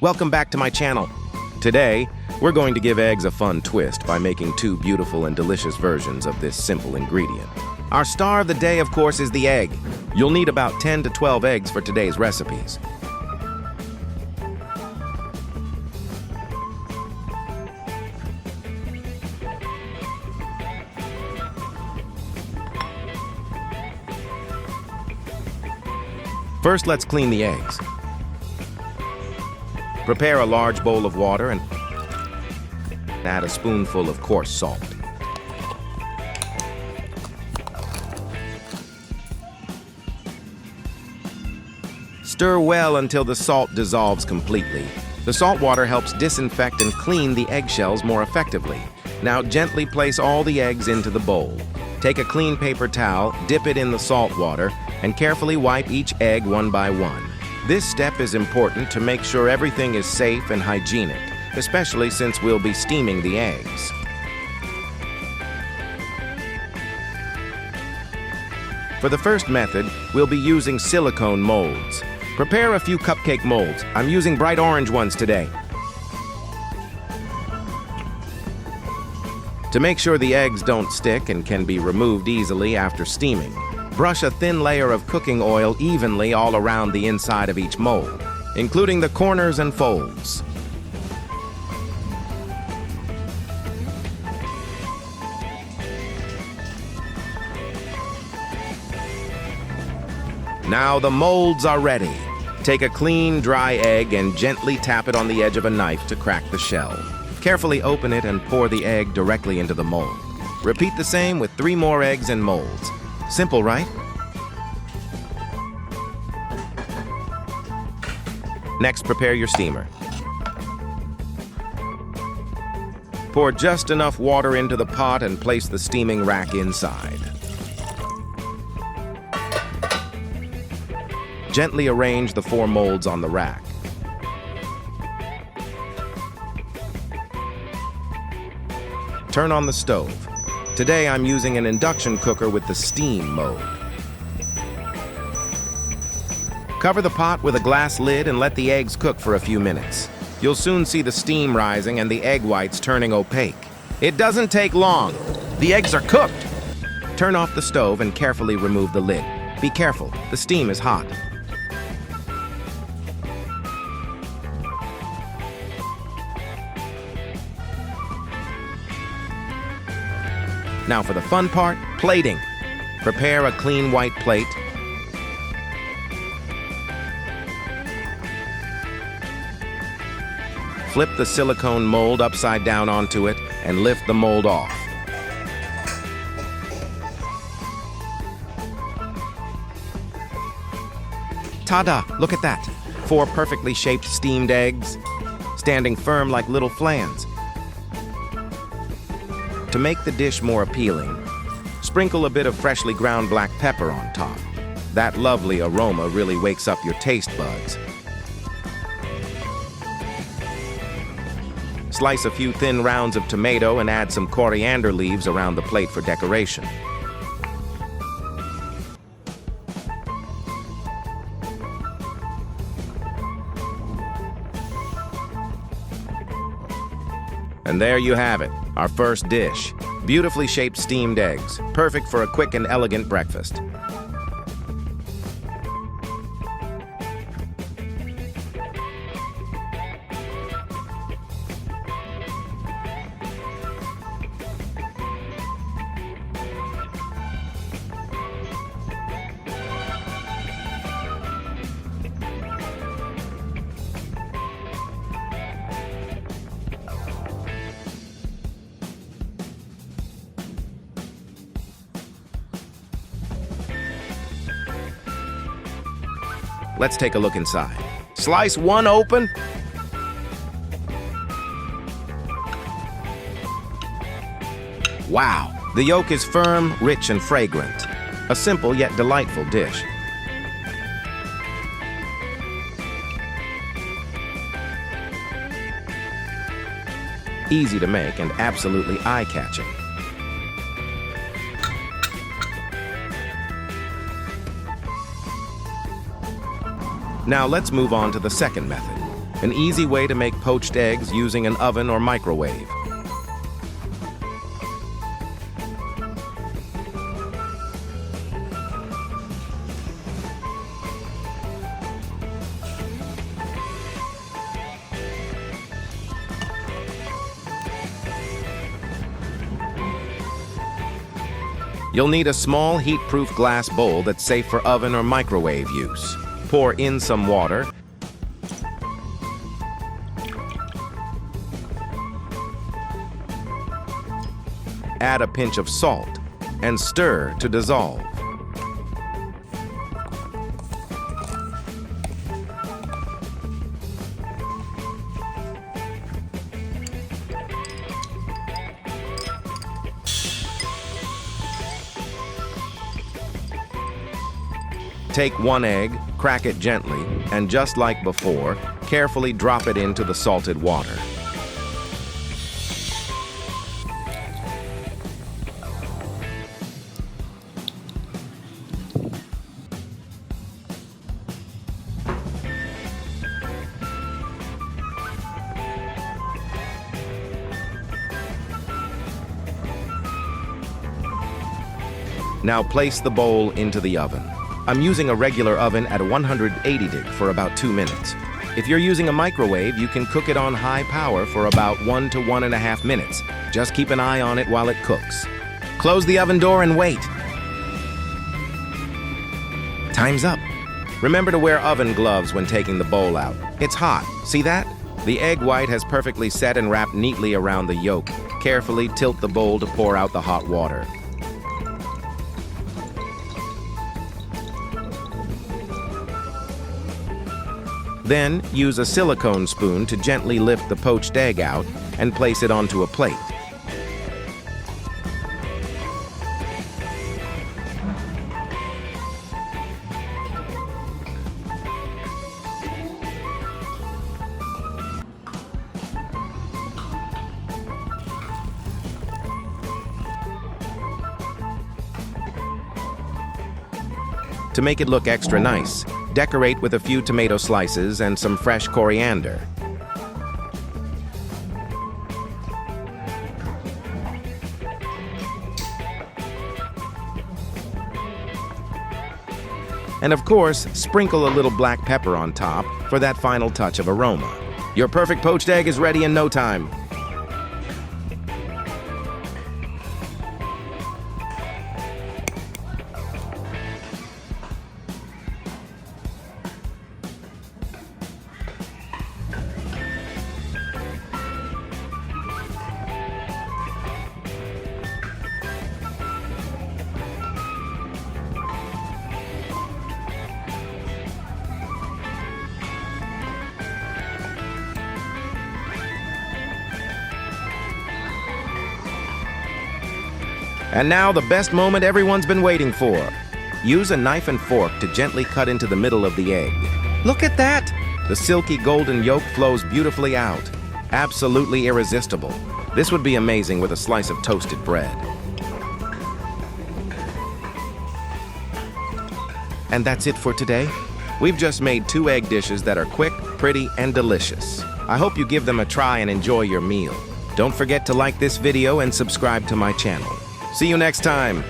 Welcome back to my channel. Today, we're going to give eggs a fun twist by making two beautiful and delicious versions of this simple ingredient. Our star of the day, of course, is the egg. You'll need about 10 to 12 eggs for today's recipes. First, let's clean the eggs. Prepare a large bowl of water and add a spoonful of coarse salt. Stir well until the salt dissolves completely. The salt water helps disinfect and clean the eggshells more effectively. Now gently place all the eggs into the bowl. Take a clean paper towel, dip it in the salt water, and carefully wipe each egg one by one. This step is important to make sure everything is safe and hygienic, especially since we'll be steaming the eggs. For the first method, we'll be using silicone molds. Prepare a few cupcake molds. I'm using bright orange ones today. To make sure the eggs don't stick and can be removed easily after steaming, brush a thin layer of cooking oil evenly all around the inside of each mold, including the corners and folds. Now the molds are ready. Take a clean, dry egg and gently tap it on the edge of a knife to crack the shell. Carefully open it and pour the egg directly into the mold. Repeat the same with 3 more eggs and molds. Simple, right? Next, prepare your steamer. Pour just enough water into the pot and place the steaming rack inside. Gently arrange the 4 molds on the rack. Turn on the stove. Today I'm using an induction cooker with the steam mode. Cover the pot with a glass lid and let the eggs cook for a few minutes. You'll soon see the steam rising and the egg whites turning opaque. It doesn't take long. The eggs are cooked. Turn off the stove and carefully remove the lid. Be careful, the steam is hot. Now for the fun part, plating. Prepare a clean white plate. Flip the silicone mold upside down onto it and lift the mold off. Ta-da! Look at that! 4 perfectly shaped steamed eggs, standing firm like little flans. To make the dish more appealing, sprinkle a bit of freshly ground black pepper on top. That lovely aroma really wakes up your taste buds. Slice a few thin rounds of tomato and add some coriander leaves around the plate for decoration. And there you have it, our first dish. Beautifully shaped steamed eggs, perfect for a quick and elegant breakfast. Let's take a look inside. Slice one open. Wow, the yolk is firm, rich, and fragrant. A simple yet delightful dish. Easy to make and absolutely eye-catching. Now let's move on to the second method. an easy way to make poached eggs using an oven or microwave. You'll need a small heat-proof glass bowl that's safe for oven or microwave use. Pour in some water. Add a pinch of salt and stir to dissolve. Take one egg, crack it gently, and just like before, carefully drop it into the salted water. Now place the bowl into the oven. I'm using a regular oven at 180 deg for about 2 minutes. If you're using a microwave, you can cook it on high power for about 1 to 1.5 minutes. Just keep an eye on it while it cooks. Close the oven door and wait. Time's up. Remember to wear oven gloves when taking the bowl out. It's hot. See that? The egg white has perfectly set and wrapped neatly around the yolk. Carefully tilt the bowl to pour out the hot water. Then, use a silicone spoon to gently lift the poached egg out and place it onto a plate. To make it look extra nice, decorate with a few tomato slices and some fresh coriander. And of course, sprinkle a little black pepper on top for that final touch of aroma. Your perfect poached egg is ready in no time. And now the best moment everyone's been waiting for. Use a knife and fork to gently cut into the middle of the egg. Look at that! The silky golden yolk flows beautifully out. Absolutely irresistible. This would be amazing with a slice of toasted bread. And that's it for today. We've just made 2 egg dishes that are quick, pretty, and delicious. I hope you give them a try and enjoy your meal. Don't forget to like this video and subscribe to my channel. See you next time.